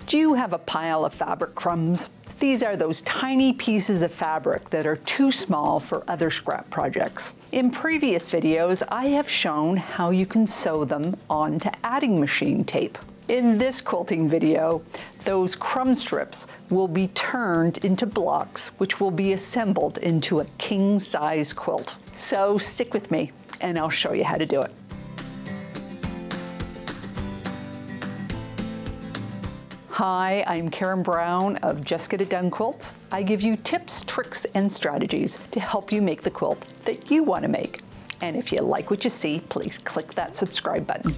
Do you have a pile of fabric crumbs? These are those tiny pieces of fabric that are too small for other scrap projects. In previous videos, I have shown how you can sew them onto adding machine tape. In this quilting video, those crumb strips will be turned into blocks which will be assembled into a king-size quilt. So stick with me and I'll show you how to do it. Hi, I'm Karen Brown of Just Get It Done Quilts. I give you tips, tricks, and strategies to help you make the quilt that you want to make. And if you like what you see, please click that subscribe button.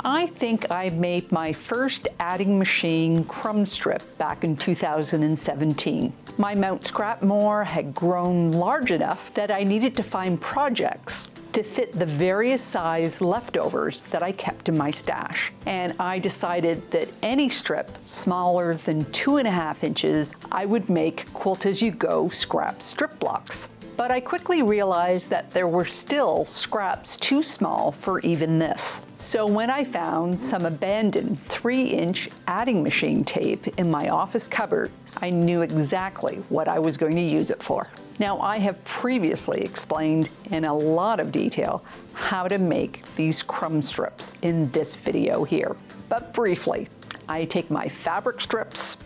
I think I made my first adding machine crumb strip back in 2017. My Mount Scrapmore had grown large enough that I needed to find projects to fit the various size leftovers that I kept in my stash. And I decided that any strip smaller than 2.5 inches, I would make quilt-as-you-go scrap strip blocks. But I quickly realized that there were still scraps too small for even this. So when I found some abandoned 3-inch adding machine tape in my office cupboard, I knew exactly what I was going to use it for. Now, I have previously explained in a lot of detail how to make these crumb strips in this video here. But briefly, I take my fabric strips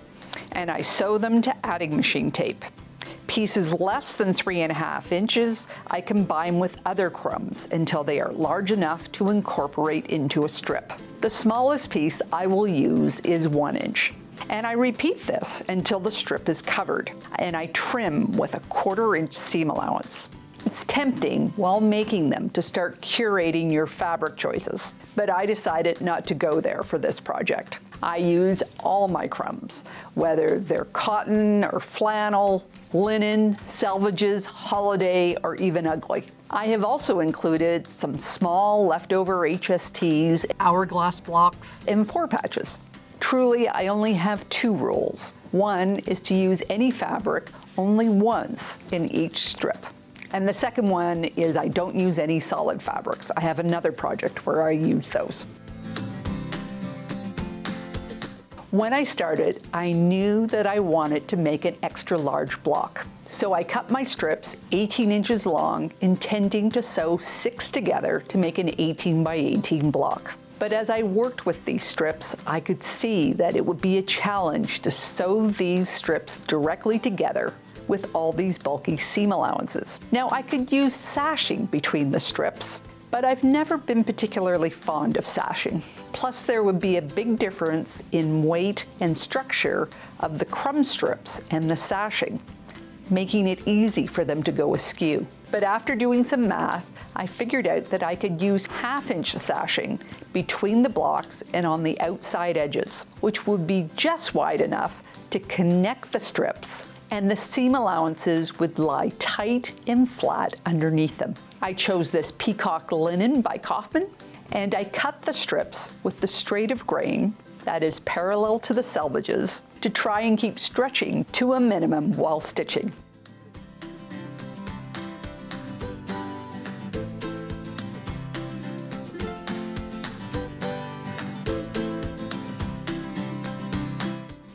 and I sew them to adding machine tape. Pieces less than 3.5 inches, I combine with other crumbs until they are large enough to incorporate into a strip. The smallest piece I will use is 1 inch. And I repeat this until the strip is covered, and I trim with a 1/4 inch seam allowance. It's tempting while making them to start curating your fabric choices, but I decided not to go there for this project. I use all my crumbs, whether they're cotton or flannel, linen, selvages, holiday, or even ugly. I have also included some small leftover HSTs, hourglass blocks, and 4 patches. Truly, I only have 2 rules. One is to use any fabric only once in each strip. And the second one is I don't use any solid fabrics. I have another project where I use those. When I started, I knew that I wanted to make an extra large block. So I cut my strips 18 inches long, intending to sew 6 together to make an 18 by 18 block. But as I worked with these strips, I could see that it would be a challenge to sew these strips directly together with all these bulky seam allowances. Now, I could use sashing between the strips, but I've never been particularly fond of sashing. Plus, there would be a big difference in weight and structure of the crumb strips and the sashing, making it easy for them to go askew. But after doing some math, I figured out that I could use 1/2 inch sashing between the blocks and on the outside edges, which would be just wide enough to connect the strips, and the seam allowances would lie tight and flat underneath them. I chose this peacock linen by Kaufman, and I cut the strips with the straight of grain that is parallel to the selvages to try and keep stretching to a minimum while stitching.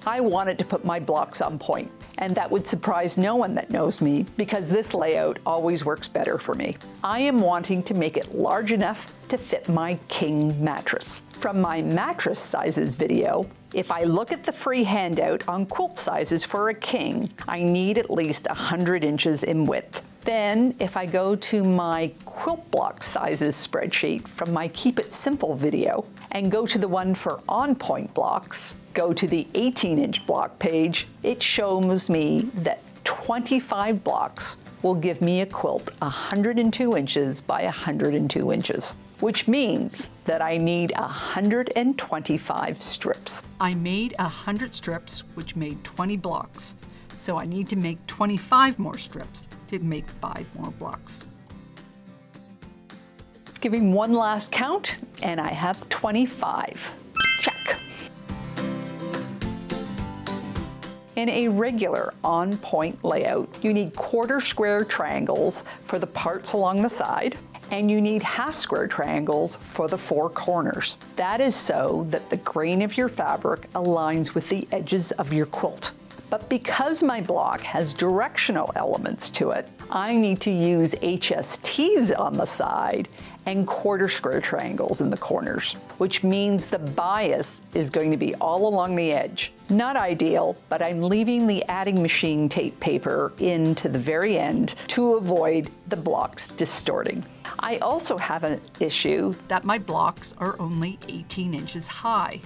I wanted to put my blocks on point, and that would surprise no one that knows me because this layout always works better for me. I am wanting to make it large enough to fit my king mattress. From my mattress sizes video, if I look at the free handout on quilt sizes for a king, I need at least 100 inches in width. Then, if I go to my quilt block sizes spreadsheet from my Keep It Simple video and go to the one for on-point blocks, go to the 18-inch block page, it shows me that 25 blocks will give me a quilt 102 inches by 102 inches, which means that I need 125 strips. I made 100 strips, which made 20 blocks. So I need to make 25 more strips to make 5 more blocks. Giving one last count, and I have 25. Check. In a regular on-point layout, you need 1/4 square triangles for the parts along the side and you need half square triangles for the 4 corners. That is so that the grain of your fabric aligns with the edges of your quilt. But because my block has directional elements to it, I need to use HSTs on the side and quarter square triangles in the corners, which means the bias is going to be all along the edge. Not ideal, but I'm leaving the adding machine tape paper in to the very end to avoid the blocks distorting. I also have an issue that my blocks are only 18 inches high.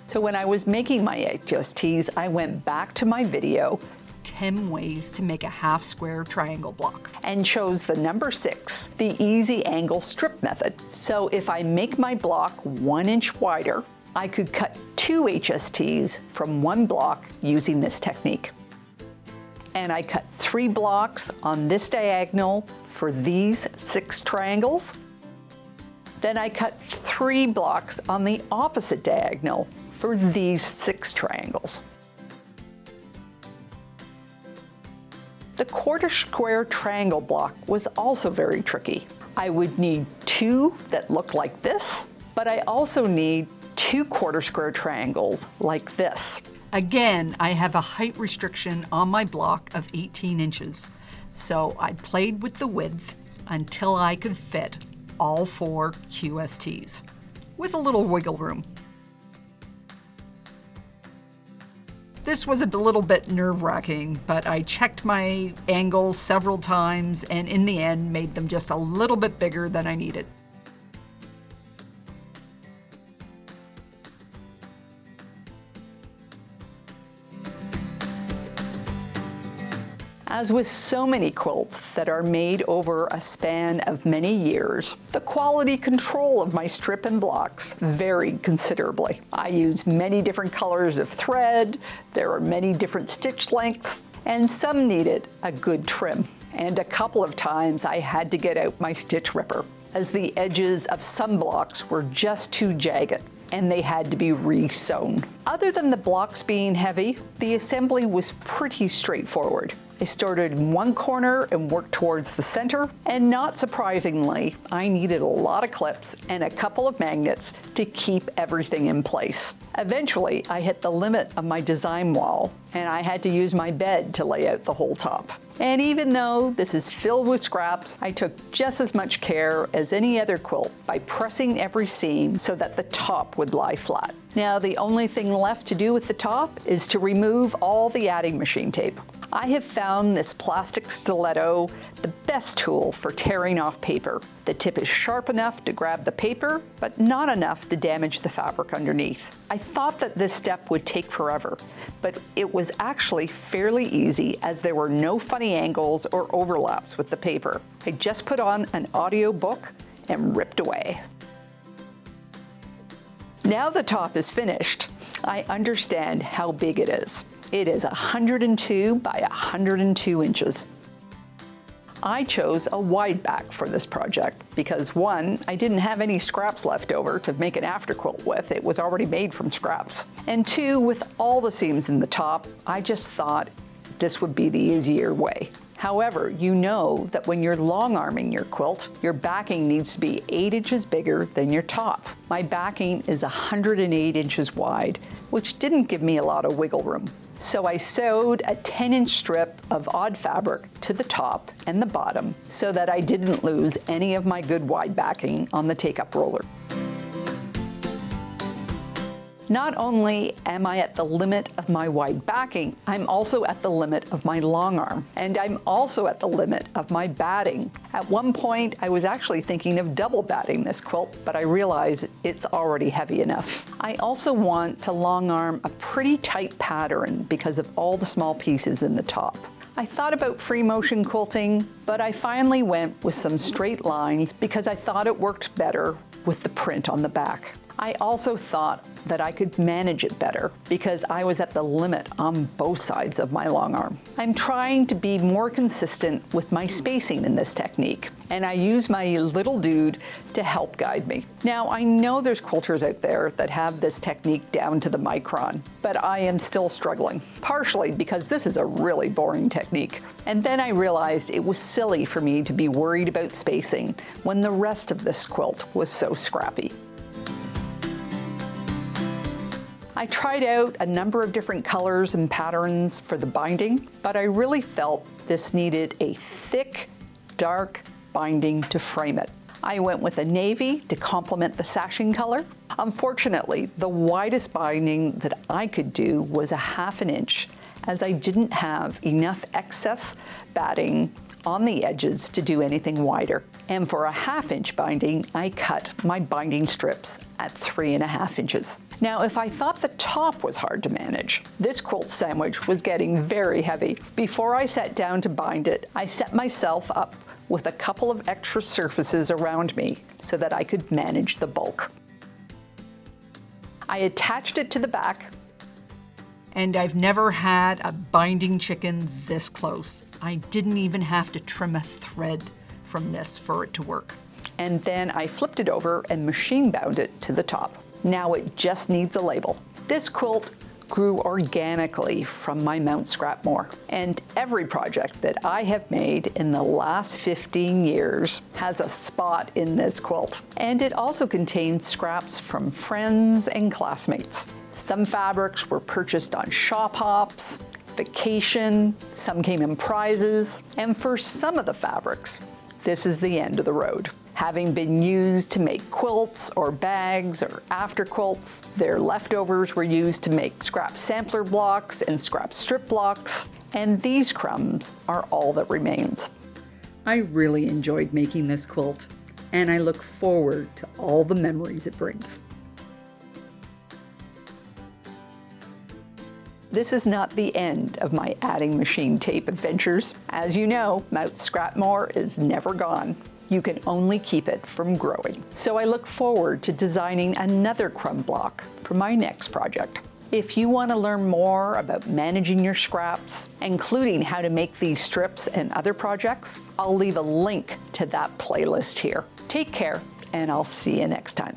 So when I was making my HSTs, I went back to my video, 10 ways to make a half square triangle block, and chose the number 6, the easy angle strip method. So if I make my block 1 inch wider, I could cut 2 HSTs from one block using this technique. And I cut 3 blocks on this diagonal for these 6 triangles. Then I cut 3 blocks on the opposite diagonal for these 6 triangles. The quarter square triangle block was also very tricky. I would need 2 that look like this, but I also need 2 quarter square triangles like this. Again, I have a height restriction on my block of 18 inches, so I played with the width until I could fit all 4 QSTs, with a little wiggle room. This was a little bit nerve-wracking, but I checked my angles several times and in the end made them just a little bit bigger than I needed. As with so many quilts that are made over a span of many years, the quality control of my strip and blocks varied considerably. I used many different colors of thread, there are many different stitch lengths, and some needed a good trim. And a couple of times I had to get out my stitch ripper, as the edges of some blocks were just too jagged and they had to be re-sewn. Other than the blocks being heavy, the assembly was pretty straightforward. I started in one corner and worked towards the center, and not surprisingly, I needed a lot of clips and a couple of magnets to keep everything in place. Eventually, I hit the limit of my design wall, and I had to use my bed to lay out the whole top. And even though this is filled with scraps, I took just as much care as any other quilt by pressing every seam so that the top would lie flat. Now, the only thing left to do with the top is to remove all the adding machine tape. I have found this plastic stiletto the best tool for tearing off paper. The tip is sharp enough to grab the paper, but not enough to damage the fabric underneath. I thought that this step would take forever, but it was actually fairly easy as there were no funny angles or overlaps with the paper. I just put on an audio book and ripped away. Now the top is finished, I understand how big it is. It is 102 by 102 inches. I chose a wide back for this project because 1, I didn't have any scraps left over to make an afterquilt with. It was already made from scraps. And 2, with all the seams in the top, I just thought this would be the easier way. However, you know that when you're long arming your quilt, your backing needs to be 8 inches bigger than your top. My backing is 108 inches wide, which didn't give me a lot of wiggle room. So I sewed a 10-inch strip of odd fabric to the top and the bottom so that I didn't lose any of my good wide backing on the take-up roller. Not only am I at the limit of my wide backing, I'm also at the limit of my long arm, and I'm also at the limit of my batting. At one point, I was actually thinking of double batting this quilt, but I realized it's already heavy enough. I also want to long arm a pretty tight pattern because of all the small pieces in the top. I thought about free motion quilting, but I finally went with some straight lines because I thought it worked better with the print on the back. I also thought that I could manage it better because I was at the limit on both sides of my long arm. I'm trying to be more consistent with my spacing in this technique, and I use my little dude to help guide me. Now, I know there's quilters out there that have this technique down to the micron, but I am still struggling, partially because this is a really boring technique. And then I realized it was silly for me to be worried about spacing when the rest of this quilt was so scrappy. I tried out a number of different colors and patterns for the binding, but I really felt this needed a thick, dark binding to frame it. I went with a navy to complement the sashing color. Unfortunately, the widest binding that I could do was a 1/2 inch, as I didn't have enough excess batting on the edges to do anything wider. And for a 1/2 inch binding, I cut my binding strips at 3.5 inches. Now, if I thought the top was hard to manage, this quilt sandwich was getting very heavy. Before I sat down to bind it, I set myself up with a couple of extra surfaces around me so that I could manage the bulk. I attached it to the back, and I've never had a binding chicken this close. I didn't even have to trim a thread from this for it to work. And then I flipped it over and machine bound it to the top. Now it just needs a label. This quilt grew organically from my Mount Scrapmore, and every project that I have made in the last 15 years has a spot in this quilt. And it also contains scraps from friends and classmates. Some fabrics were purchased on shop hops, vacation, some came in prizes, and for some of the fabrics, this is the end of the road. Having been used to make quilts or bags or after quilts, their leftovers were used to make scrap sampler blocks and scrap strip blocks, and these crumbs are all that remains. I really enjoyed making this quilt, and I look forward to all the memories it brings. This is not the end of my adding machine tape adventures. As you know, Mount Scrapmore is never gone. You can only keep it from growing. So I look forward to designing another crumb block for my next project. If you want to learn more about managing your scraps, including how to make these strips and other projects, I'll leave a link to that playlist here. Take care, and I'll see you next time.